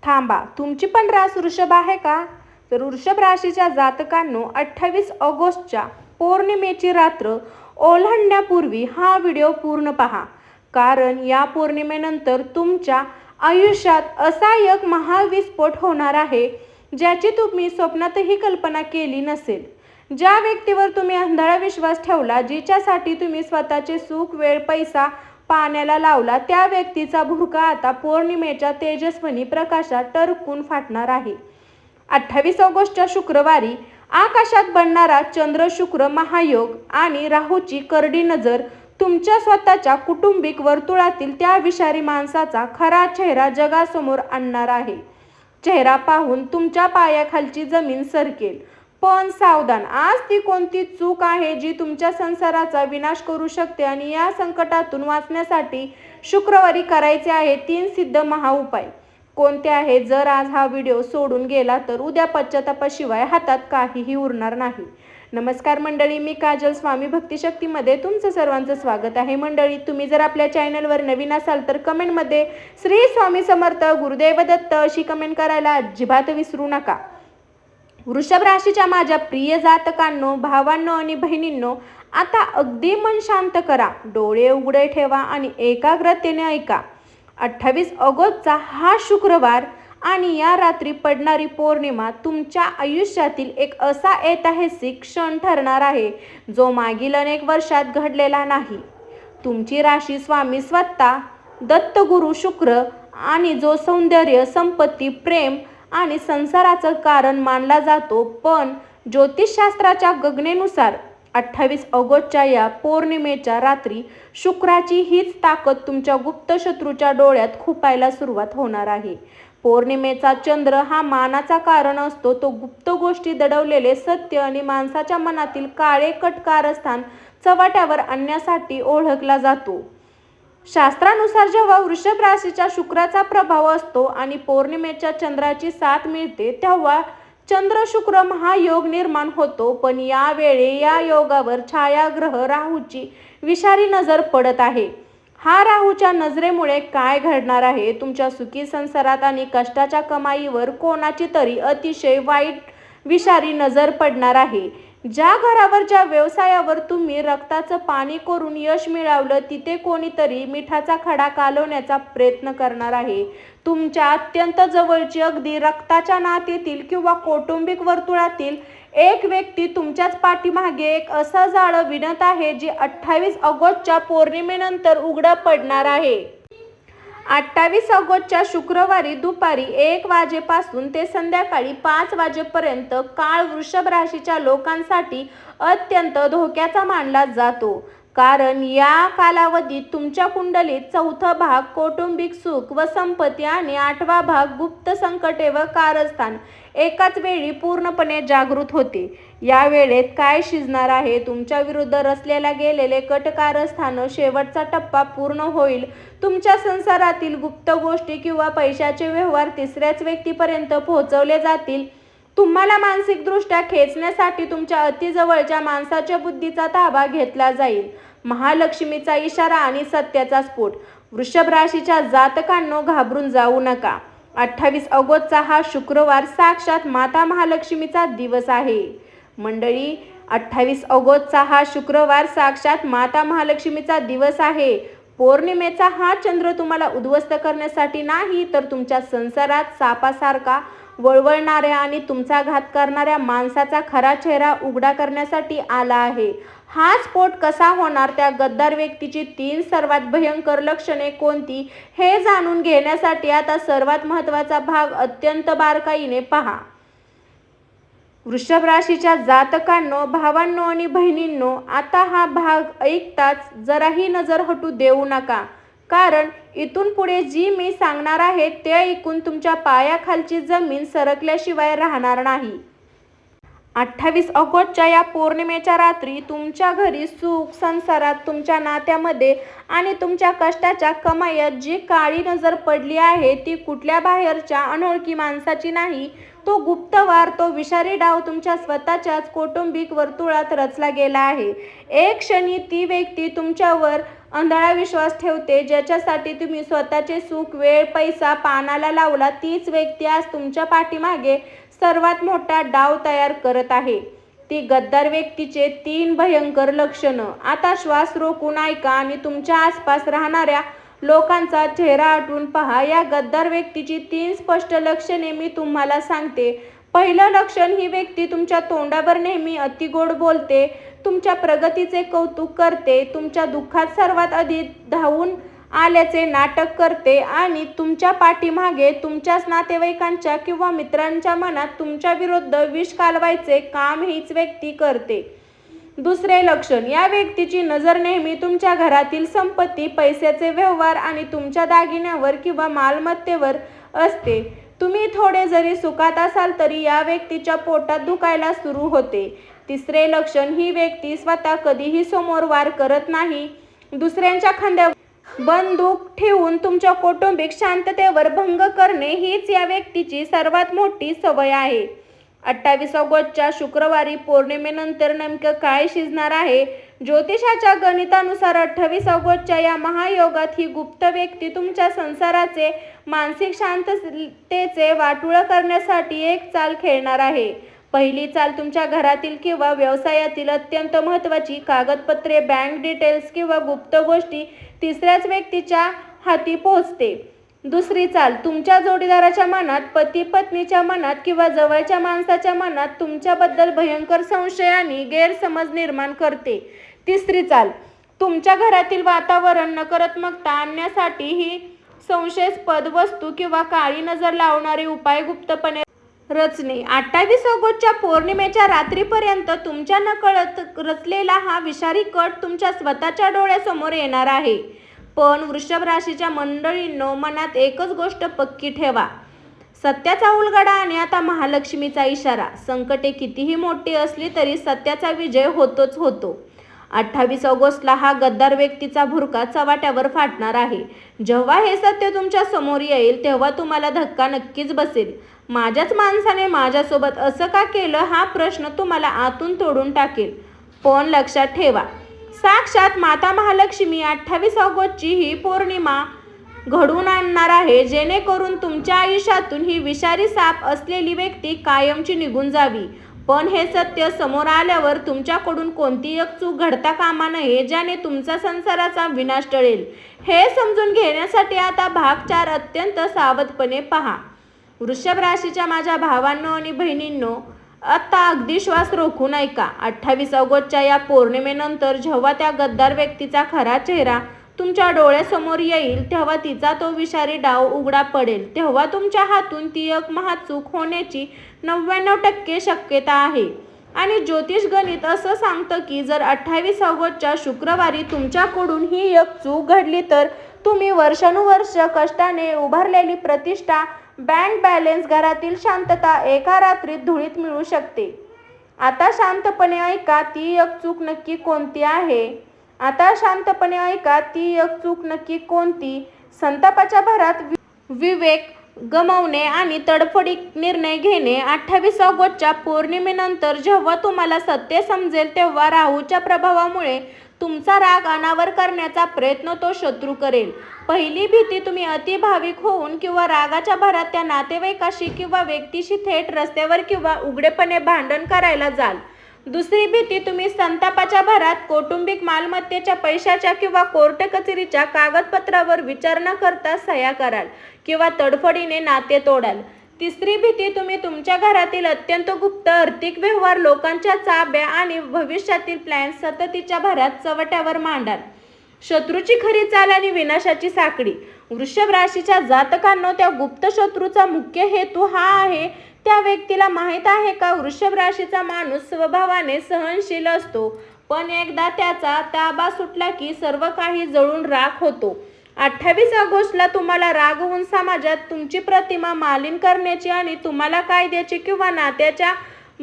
थांबा, तुमची पण रास वृषभ आहे का? तर वृषभ राशीच्या जातकांनो, 28 ऑगस्टच्या पौर्णिमेची रात्र ओलांडण्यापूर्वी हा व्हिडिओ पूर्ण पहा, कारण या पौर्णिमेनंतर तुमच्या आयुष्यात असा एक महाविस्फोट होणार आहे ज्याची तुम्ही स्वप्नातही कल्पना केली नसेल. ज्या व्यक्तीवर तुम्ही अंधळा विश्वास ठेवला, जिच्यासाठी तुम्ही स्वतःचे सुख, वेळ, पैसा पाण्याला लावला, त्या व्यक्तीचा भुरका आता पौर्णिमेच्या तेजस्वी प्रकाशात टरकून फाटणार आहे. 28 ऑगस्टच्या शुक्रवारी आकाशात बनणारा चंद्र शुक्र महायोग आणि राहूची करडी नजर तुमच्या स्वतःच्या कुटुंबिक वर्तुळातील त्या विषारी माणसाचा खरा चेहरा जगासमोर आणणार आहे. चेहरा पाहून तुमच्या पायाखालची जमीन सरकेल. पण सावधान, आज ती कोणती चूक आहे जी तुमच्या संसाराचा विनाश करू शकते आणि या संकटातून वाचण्यासाठी शुक्रवारी करायचे आहे 3 सिद्ध महाउपाय. कोणते आहे? जर आज हा व्हिडिओ सोडून गेला तर उद्या पश्चातापाशिवाय हातात काहीही उरणार नाही. नमस्कार मंडळी, मी काजल. स्वामी भक्तिशक्तीमध्ये तुमचं सर्वांचं स्वागत आहे. मंडळी, तुम्ही जर आपल्या चॅनलवर नवीन असाल तर कमेंटमध्ये श्री स्वामी समर्थ, गुरुदेव दत्त अशी कमेंट करायला अजिबात विसरू नका. वृषभ राशीच्या माझ्या प्रिय जातकांनो, भावांनो आणि बहिणींनो, आता अगदी मन शांत करा, डोळे उघडे ठेवा आणि एकाग्रतेने ऐका. 28 ऑगस्टचा हा शुक्रवार आणि या रात्री पडणारी पौर्णिमा तुमच्या आयुष्यातील एक असा ऐतिहासिक क्षण ठरणार आहे जो मागील अनेक वर्षात घडलेला नाही. तुमची राशी स्वामी स्वतः दत्तगुरु शुक्र आणि जो सौंदर्य, संपत्ती, प्रेम आणि संसाराचं कारण मानला जातो, पण ज्योतिषशास्त्राच्या गणनेनुसार 28 ऑगस्टच्या या पौर्णिमेच्या रात्री शुक्राची हीच ताकद तुमच्या गुप्त शत्रूच्या डोळ्यात खुपायला सुरुवात होणार आहे. पौर्णिमेचा चंद्र हा मानाचा कारण असतो. तो गुप्त गोष्टी, दडवलेले सत्य आणि माणसाच्या मनातील काळे कट कारस्थान चव्हाट्यावर आणण्यासाठी ओळखला जातो. शास्त्रानुसार जेव्हा वृषभ राशीच्या शुक्राचा प्रभाव असतो आणि पौर्णिमेच्या चंद्राची साथ मिळते, तेव्हा चंद्र शुक्र महायोग निर्माण होतो. पण यावेळी या योगावर छायाग्रह राहूची विषारी नजर पडत आहे. हा राहूच्या नजरेमुळे काय घडणार आहे? तुमच्या सुखी संसारात आणि कष्टाच्या कमाईवर कोणाची तरी अतिशय वाईट विषारी नजर पडणार आहे. ज्या घरावर, ज्या व्यवसायावर तुम्ही रक्ताचं पाणी करून यश मिळवलं, तिथे कोणीतरी मिठाचा खडा कालवण्याचा प्रयत्न करणार आहे. तुमच्या अत्यंत जवळची, अगदी रक्ताच्या नात्यातील किंवा कौटुंबिक वर्तुळातील एक व्यक्ती तुमच्याच पाठीमागे एक असं जाळं विणत आहे जे 28 ऑगस्टच्या पौर्णिमेनंतर उघडं पडणार आहे. 28 ऑगस्टच्या शुक्रवारी दुपारी 1 वाजेपासून ते संध्याकाळी 5 वाजेपर्यंत काळ वृषभ राशीच्या लोकांसाठी अत्यंत धोक्याचा मानला जातो. कारण या कालावधीत तुमच्या कुंडलीत 4था भाग कौटुंबिक सुख व संपत्ती आणि 8वा भाग गुप्त संकटे व कारस्थान एकाच वेळी पूर्णपणे जागृत होते. या वेळेत काय शिजणार आहे? तुमच्या विरुद्ध रचलेला गेलेले कट कारस्थान शेवटचा टप्पा पूर्ण होईल. तुमच्या संसारातील गुप्त गोष्टी किंवा पैशाचे व्यवहार तिसऱ्याच व्यक्तीपर्यंत पोहोचवले जातील. तुम्हाला मानसिकदृष्ट्या खेचण्यासाठी तुमच्या अतिजवळच्या माणसाच्या बुद्धीचा ताबा घेतला जाईल. महालक्ष्मीचा इशारा आणि सत्याचा स्फोट. वृषभ राशीच्या जातकांनो, घाबरून जाऊ नका. 28 ऑगस्टचा हा शुक्रवार साक्षात माता महालक्ष्मीचा दिवस आहे. मंडळी, 28 ऑगस्टचा हा शुक्रवार साक्षात माता महालक्ष्मीचा दिवस आहे. पौर्णिमेचा हा चंद्र तुम्हाला उद्ध्वस्त करण्यासाठी नाही, तर तुमच्या संसारात सापासारखा वळवळणाऱ्या आणि तुमचा घात करणाऱ्या माणसाचा खरा चेहरा उघडा करण्यासाठी आला आहे. हा स्फोट कसा होणार? त्या गद्दार व्यक्तीची 3 सर्वात भयंकर लक्षणे कोणती हे जाणून घेण्यासाठी आता सर्वात महत्त्वाचा भाग अत्यंत बारकाईने पहा. वृषभ राशीच्या जातकांनो, भावांनो आणि बहिणींनो, आता हा भाग ऐकताच जराही नजर हटू देऊ नका, कारण इथून पुढे जी मी सांगणार आहे ते ऐकून तुमच्या पायाखालची जमीन सरकल्याशिवाय राहणार नाही. 28 ऑगस्टच्या या पौर्णिमेच्या रात्री तुमच्या घरी, सुख, संसारात, तुमच्या नात्यामध्ये आणि तुमच्या कष्टाच्या कमाईत जी काळी नजर पडली आहे ती कुठल्या बाहेरच्या अनोळखी माणसाची नाही. तो गुप्तवार, तो विषारी डाव तुमच्या स्वतःच्याच कौटुंबिक वर्तुळात रचला गेला आहे. एक क्षणी ती व्यक्ती तुमच्यावर आंधळा विश्वास ठेवते, ज्याच्यासाठी तुम्ही स्वतःचे सुख, वेळ, पैसा पानाला लावला. तीच व्यक्ती आज तुमच्या पाठीमागे सर्वात मोठा डाव तयार करत आहे. ती गद्दार व्यक्तीचे 3 भयंकर लक्षणं. आता श्वास रोखून ऐका आणि तुमच्या आसपास राहणाऱ्या लोकांचा चेहरा आठवून पहा. या गद्दार व्यक्तीची 3 स्पष्ट लक्षणे मी तुम्हाला सांगते. पहिलं लक्षण, ही व्यक्ती तुमच्या तोंडावर नेहमी अतिगोड बोलते, तुमच्या प्रगतीचे कौतुक करते, तुमच्या दुःखात सर्वात आधी धावून आल्याचे नाटक करते आणि तुमच्या पाठीमागे तुमच्याच नातेवाईकांच्या किंवा मित्रांच्या मनात तुमच्या विरुद्ध विष कालवायचे काम हीच व्यक्ती करते. दुसरे लक्षण, या व्यक्तीची नजर नेहमी तुमच्या घरातील संपत्ती, पैशाचे व्यवहार आणि तुमच्या दागिन्यावर किंवा मालमत्तेवर असते. तुम्ही थोडे जरी सुखात असाल तरी या व्यक्तीच्या पोटात दुखायला सुरू होते. तिसरे लक्षण, ही व्यक्ती स्वतः कधीही समोर वार करत नाही. दुसऱ्यांच्या खांद्यावर बंदूक ठेवून तुमच्या कौटुंबिक शांततेवर भंग करणे हीच या व्यक्तीची सर्वात मोठी सवय आहे. 28 ऑगस्टच्या शुक्रवारी पौर्णिमेनंतर नेमकं काय शिजणार आहे? ज्योतिषाच्या गणितानुसार 28 ऑगस्टच्या या महायोगात ही गुप्त व्यक्ती तुमच्या संसाराचे, मानसिक शांततेचे वाटोळं करण्यासाठी एक चाल खेळणार आहे. पहिली चाल, तुमच्या घरातील किंवा व्यवसायातील अत्यंत महत्त्वाची कागदपत्रे, बँक डिटेल्स किंवा गुप्त गोष्टी तिसऱ्याच व्यक्तीच्या हाती पोहोचते. दुसरी चाल, तुमच्या जोडीदाराच्या मनात, पती पत्नीच्या मनात किंवा जवळच्या माणसाच्या मनात तुमच्याबद्दल भयंकर संशय आणि गैरसमज निर्माण करते. तिसरी चाल, तुमच्या घरातील वातावरण नकारात्मकता आणण्यासाठी ही संशयास्पद वस्तू किंवा काळी नजर लावणारे उपाय गुप्तपणे रचणे. 28 ऑगस्टच्या पौर्णिमेच्या रात्रीपर्यंत तुमच्या नकळत रचलेला हा विषारी कट तुमच्या स्वतःच्या डोळ्यासमोर येणार आहे. पण वृषभ राशीच्या मंडळींनो, मनात एकच गोष्ट पक्की ठेवा, सत्याचा उलगडा आणि आता महालक्ष्मीचा इशारा. संकटे कितीही मोठी असली तरी सत्याचा विजय होतोच होतो. 28 ऑगस्टला हा गद्दार व्यक्तीचा भुरका चव्हाट्यावर फाटणार आहे. जेव्हा हे सत्य तुमच्या समोर येईल तेव्हा तुम्हाला धक्का नक्कीच बसेल. माझ्याच माणसाने माझ्यासोबत असं का केलं हा प्रश्न तुम्हाला आतून तोडून टाकेल. पण लक्षात ठेवा, साक्षात माता महालक्ष्मी 28 ऑगस्टची ही पौर्णिमा घडवून आणणार आहे, जेणेकरून तुमच्या आयुष्यातून ही विषारी साप असलेली व्यक्ती कायमची निघून जावी. पण हे सत्य समोर आल्यावर तुमच्याकडून कोणती एक चूक घडता कामा नये, ज्याने तुमचा संसाराचा विनाश टळेल. हे समजून घेण्यासाठी आता भाग 4 अत्यंत सावधपणे पहा. वृषभ राशीच्या माझ्या भावांनो आणि बहिणींनो, आता अगदी श्वास रोखून ऐका. 28 ऑगस्टच्या या पौर्णिमेनंतर जेव्हा त्या गद्दार व्यक्तीचा खरा चेहरा तुमच्या डोळ्यासमोर येईल, तेव्हा तिचा तो विषारी डाव उघडा पडेल. तेव्हा तुमच्या हातून ती एक महाचूक होण्याची 99% शक्यता आहे. आणि ज्योतिष गणित असं सांगतं की जर 28 ऑगस्टच्या शुक्रवारी तुमच्याकडून ही एक चूक घडली तर तुम्ही वर्षानुवर्ष कष्टाने उभारलेली प्रतिष्ठा, बँक बॅलन्स, घरातील शांतता एका रात्रीत धुळीत मिळू शकते. आता शांतपणे ऐका, ती एक चूक नक्की कोणती आहे? आता शांतपणे ऐका, ती एक चूक नक्की कोणती? संतापाच्या भरात विवेक गमावणे आणि तडफडीत निर्णय घेणे. 28 ऑगस्टच्या पौर्णिमेनंतर जेव्हा तुम्हाला सत्य समजेल तेव्हा राहूच्या प्रभावामुळे तुमचा राग अनावर करण्याचा प्रयत्न तो शत्रू करेल. पहिली भीती, तुम्ही अतिभाविक होऊन किंवा रागाच्या भरात त्या नातेवाईकाशी किंवा व्यक्तीशी थेट रस्त्यावर किंवा उघडेपणे भांडण करायला जाल. दुसरी भीती, तुम्ही संतापाच्या भरात कौटुंबिक मालमत्तेच्या, पैशाच्या किंवा कोर्ट कचेरीच्या कागदपत्रावर विचार न करता सह्या कराल किंवा तडफडीने नाते तोडाल. तिसरी भीती, तुम्ही तुमच्या घरातील अत्यंत गुप्त आर्थिक व्यवहार, लोकांच्या चाब्या आणि भविष्यातील प्लॅन्स सततीच्या भरात चव्हाट्यावर मांडाल. शत्रूची खरी चाल आणि विनाशाची साखळी. वृषभ राशीच्या जातकांनो, त्या गुप्त शत्रूचा मुख्य हेतू हा आहे. त्या व्यक्तीला माहीत आहे का, वृषभ राशीचा माणूस स्वभावाने सहनशील असतो, पण एकदा त्याचा ताबा सुटला की सर्व काही जळून राख होतो. 28 ऑगस्टला तुम्हाला रागवून समाजात तुमची प्रतिमा मलिन करण्याची आणि तुम्हाला कायद्याची किंवा नात्याच्या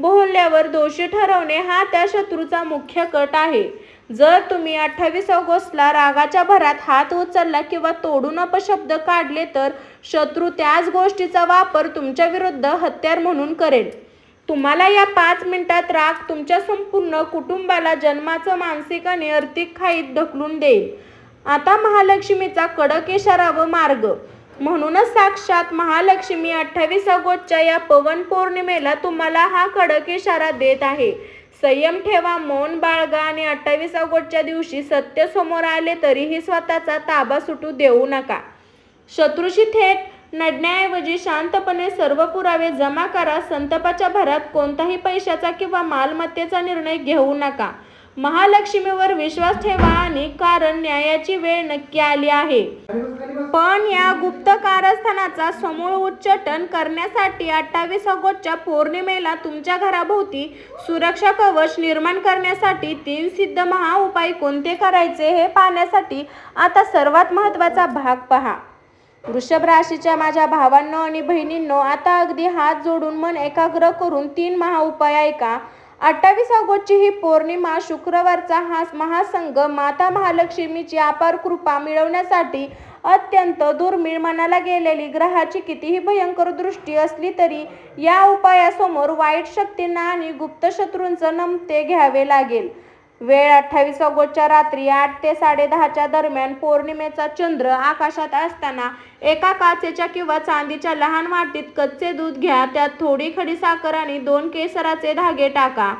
बोलल्यावर दोषी ठरवणे हा त्या शत्रूचा मुख्य कट आहे. जर तुम्ही 28 ऑगस्टला रागाच्या भरात हात उचलला किंवा तोडून अपशब्द काढले तर शत्रू त्याच गोष्टीचा वापर तुमच्या विरुद्ध हत्यार म्हणून करेल. तुम्हाला या 5 मिनिटात राग तुमच्या संपूर्ण कुटुंबाला जन्माचं मानसिक आणि आर्थिक खाईत ढकलून देईल. आता महालक्ष्मीचा कडक इशारा व मार्ग. म्हणूनच साक्षात महालक्ष्मी 28 ऑगस्टच्या या पवन पौर्णिमेला तुम्हाला हा कडक इशारा देत आहे. संयम ठेवा, मौन बाळगा आणि 28 ऑगस्टच्या दिवशी सत्य समोर आले तरीही स्वतःचा ताबा सुटू देऊ नका. शत्रूशी थेट लढण्याऐवजी शांतपणे सर्व पुरावे जमा करा. संतापाच्या भरात कोणताही पैशाचा किंवा मालमत्तेचा निर्णय घेऊ नका. महालक्ष्मीवर विश्वास ठेवा आणि कारण न्यायाची वेळ नक्की आली आहे. पण या गुप्त कारस्थानाचा समूळ उच्चाटन करण्यासाठी 28 ऑगस्टच्या पौर्णिमेला तुमच्या घराभोवती सुरक्षा कवच निर्माण करण्यासाठी 3 सिद्ध महाउपाय कोणते करायचे हे पाहण्यासाठी आता सर्वात महत्त्वाचा भाग पहा. वृषभ राशीच्या माझ्या भावांनो आणि बहिणींनो, आता अगदी हात जोडून मन एकाग्र करून 3 महाउपाय ऐका. 28 ऑगस्टची ही पौर्णिमा, शुक्रवारचा हा महासंग माता महालक्ष्मीची अपार कृपा मिळवण्यासाठी अत्यंत दुर्मिळ मनाला गेलेली ग्रहाची कितीही भयंकर दृष्टी असली तरी या उपायासमोर वाईट शक्तींना आणि गुप्त शत्रूंचं नमते घ्यावे लागेल. वेळ 28 ऑगस्टच्या रात्री 8 ते 10:30च्या दरम्यान. पौर्णिमेचा चंद्र आकाशात असताना एका काचेच्या किंवा चांदीच्या लहान वाटीत कच्चे दूध घ्या. त्यात थोडी खडीसाखर आणि 2 केसराचे धागे टाका.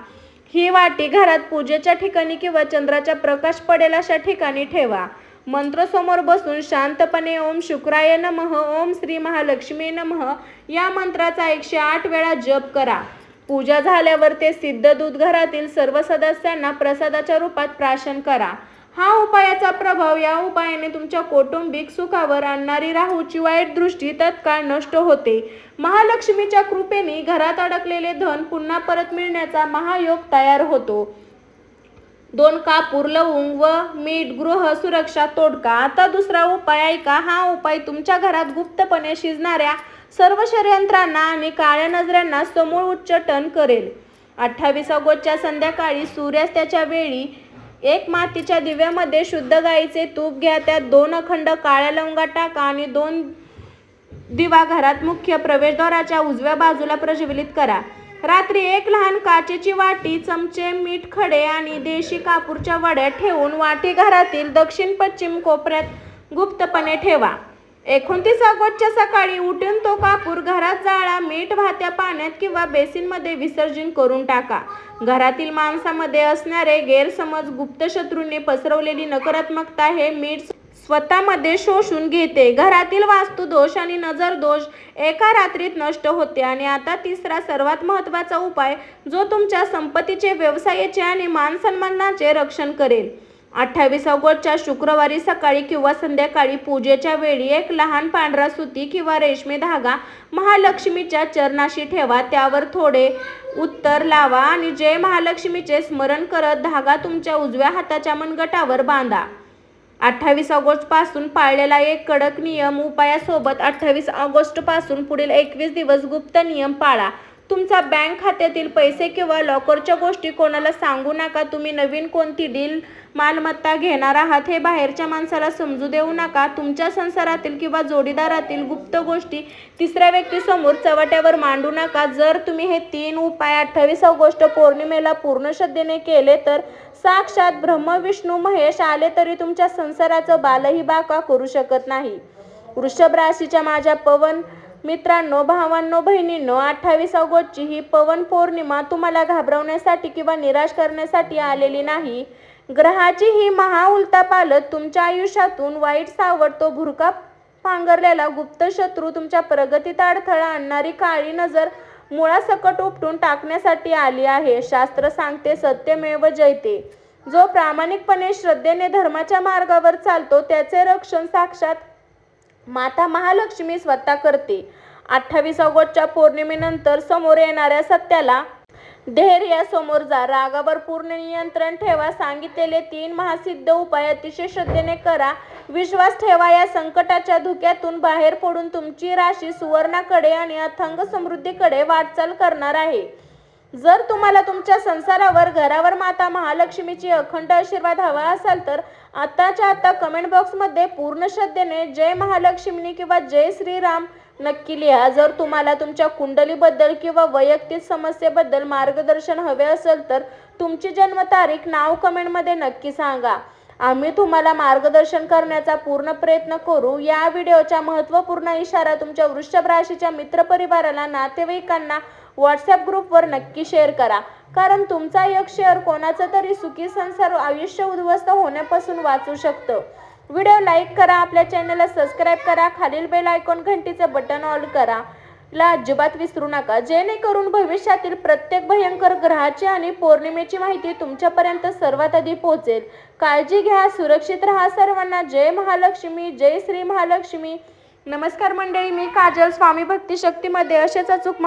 ही वाटी घरात पूजेच्या ठिकाणी किंवा चंद्राचा प्रकाश पडेल अशा ठिकाणी ठेवा. मंत्र समोर बसून शांतपणे ओम शुक्राय नमः, ओम श्री महालक्ष्मी नमः या मंत्राचा 108 वेळा जप करा. पूजा झाल्यावर ते सिद्ध दूध घरातील सर्व सदस्यांना प्रसादाच्या रूपात प्राशन करा. हा उपायाचा प्रभाव. या उपायाने तुमच्या कौटुंबिक सुखावर आणणारी राहूची वाईट दृष्टी तत्काळ नष्ट होते. महालक्ष्मीच्या कृपेने घरात अडकलेले धन पुन्हा परत मिळण्याचा महायोग तयार होतो. 2 कापूर, लवंग व मीठ गृह सुरक्षा तोडगा. आता दुसरा उपाय ऐका. हा उपाय तुमच्या घरात गुप्तपणे शिजणाऱ्या सर्व षडयंत्रांना आणि काळ्या नजरांना समूळ उच्चाटन करेल. 28 ऑगस्टच्या संध्याकाळी सूर्यास्ताच्या वेळी 1 मातीच्या दिव्यामध्ये शुद्ध गाईचे तूप घ्या. त्यात 2 अखंड काळ्या लवंगा टाका आणि 2 दिवा घरात मुख्य प्रवेशद्वाराच्या उजव्या बाजूला प्रज्वलित करा. रात्री 1 लहान काचेची वाटी, चमचे, मीठ खडे आणि देशी कापूरच्या वड्या ठेवून वाटी घरातील दक्षिण-पश्चिम कोपऱ्यात गुप्तपणे ठेवा. 29 ऑगस्टच्या सकाळी उठून तो कापूर घरात जाळा. मीठ वाहत्या पाण्यात किंवा बेसिनमध्ये विसर्जन करून टाका. घरातील माणसामध्ये असणारे गैरसमज, गुप्त शत्रूंनी पसरवलेली नकारात्मकता हे मीठ स्वतःमध्ये शोषून घेते. घरातील वास्तुदोष आणि नजर दोष एका रात्रीत नष्ट होते. आणि आता तिसरा सर्वात महत्त्वाचा उपाय, जो तुमच्या संपत्तीचे, व्यवसायाचे आणि मानसन्मानाचे रक्षण करेल. 28 ऑगस्टच्या शुक्रवारी सकाळी किंवा संध्याकाळी पूजेच्या वेळी 1 लहान पांढरा सुती किंवा रेशमी धागा महालक्ष्मीच्या चरणाशी ठेवा. त्यावर थोडे उत्तर लावा आणि जय महालक्ष्मीचे स्मरण करत धागा तुमच्या उजव्या हाताच्या मनगटावर बांधा. 28 ऑगस्ट पासून पाळलेला एक कडक नियम. उपायासोबत 28 ऑगस्ट पासून पुढील 21 दिवस गुप्त नियम पाळा. तुमचा बँक खात्यातील पैसे किंवा लॉकरच्या गोष्टी कोणाला सांगू नका. तुम्ही नवीन कोणती डील मालमत्ता घेणार आहात हे बाहेरच्या माणसाला समजू देऊ नका. तुमच्या संसारातील किंवा जोडीदारातील गुप्त गोष्टी तिसऱ्या व्यक्तीसमोर चव्हाट्यावर मांडू नका. जर तुम्ही हे 3 उपाय 28 ऑगस्ट पौर्णिमेला पूर्ण श्रद्धेने केले तर साक्षात ब्रह्म विष्णू महेश आले तरी तुमच्या संसाराचं बालही बाका करू शकत नाही. वृषभ राशीच्या माझ्या पवन मित्रांनो, भावांनो, बहिणींनो, 28 ऑगस्टची ही पवन पौर्णिमा तुम्हाला घाबरवण्यासाठी किंवा निराश करण्यासाठी आलेली नाही. ग्रहाची ही महा उलथापालथ तुमच्या आयुष्यातून वाईट सावट, तो भुरका पांघरलेला गुप्त शत्रू, तुमच्या प्रगतीत अडथळा आणणारी काळी नजर मुळासकट उपटून टाकण्यासाठी आली आहे. शास्त्र सांगते, सत्यमेव जयते. जो प्रामाणिकपणे श्रद्धेने धर्माच्या मार्गावर चालतो त्याचे रक्षण साक्षात माता महालक्ष्मी स्वतः करते. 28 ऑगस्टच्या पौर्णिमेनंतर समोर येणाऱ्या सत्याला धैर्य समोर जा. रागावर पूर्ण नियंत्रण ठेवा. सांगितलेले 3 महासिद्ध उपाय अतिशय श्रद्धेने करा. विश्वास ठेवा. या संकटाच्या धुक्यातून बाहेर पडून तुमची राशी सुवर्णाकडे आणि अथांग समृद्धीकडे वाटचाल करणार आहे. जर तुम्हाला तुमच्या संसारावर, घरावर माता महालक्ष्मीची अखंड आशीर्वाद हवा असेल तर आताच्या आता कमेंट बॉक्समध्ये पूर्ण श्रद्धेने जय महालक्ष्मी किंवा जय श्रीराम नक्की लिहा. जर तुम्हाला तुमच्या कुंडलीबद्दल किंवा वैयक्तिक समस्येबद्दल मार्गदर्शन हवे असेल तर तुमची जन्मतारीख, नाव कमेंटमध्ये नक्की सांगा. आम्ही तुम्हाला मार्गदर्शन करण्याचा पूर्ण प्रयत्न करू. या व्हिडिओचा महत्त्वपूर्ण इशारा तुमच्या वृषभ राशीच्या मित्रपरिवाराला, नातेवाईकांना व्हॉट्सॲप ग्रुपवर नक्की शेअर करा, कारण तुमचा एक शेअर कोणाचा तरी सुखी संसार, आयुष्य उद्ध्वस्त होण्यापासून वाचू शकतं. व्हिडिओ लाईक करा, आपल्या चॅनलला सबस्क्राईब करा, खालील बेल आयकॉन घंटीचं बटन ऑल करा ला अजिबात विसरू नका, जेणेकरून भविष्यातील प्रत्येक भयंकर ग्रहाची आणि पौर्णिमेची माहिती तुमच्यापर्यंत सर्वात आधी पोहोचेल. काळजी घ्या, सुरक्षित राहा. सर्वांना जय महालक्ष्मी, जय श्री महालक्ष्मी. नमस्कार मंडळी, मी काजल. स्वामी भक्ती शक्तीमध्ये असेच अचूक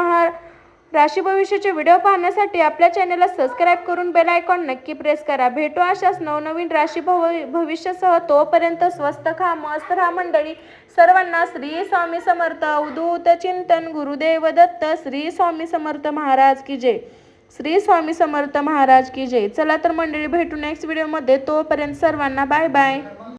राशी भविष्याचे व्हिडिओ पाहण्यासाठी आपल्या चॅनलला सबस्क्राईब करून बेल आयकॉन नक्की प्रेस करा. भेटू अशाच नवनवीन राशी भविष्यासह. तोपर्यंत स्वस्त खा, मस्त राहा मंडळी. सर्वांना श्री स्वामी समर्थ. अवधूत चिंतन गुरुदेव दत्त. श्री स्वामी समर्थ महाराज की जय. श्री स्वामी समर्थ महाराज की जय. चला तर मंडळी, भेटू नेक्स्ट व्हिडिओमध्ये. तोपर्यंत सर्वांना बाय बाय.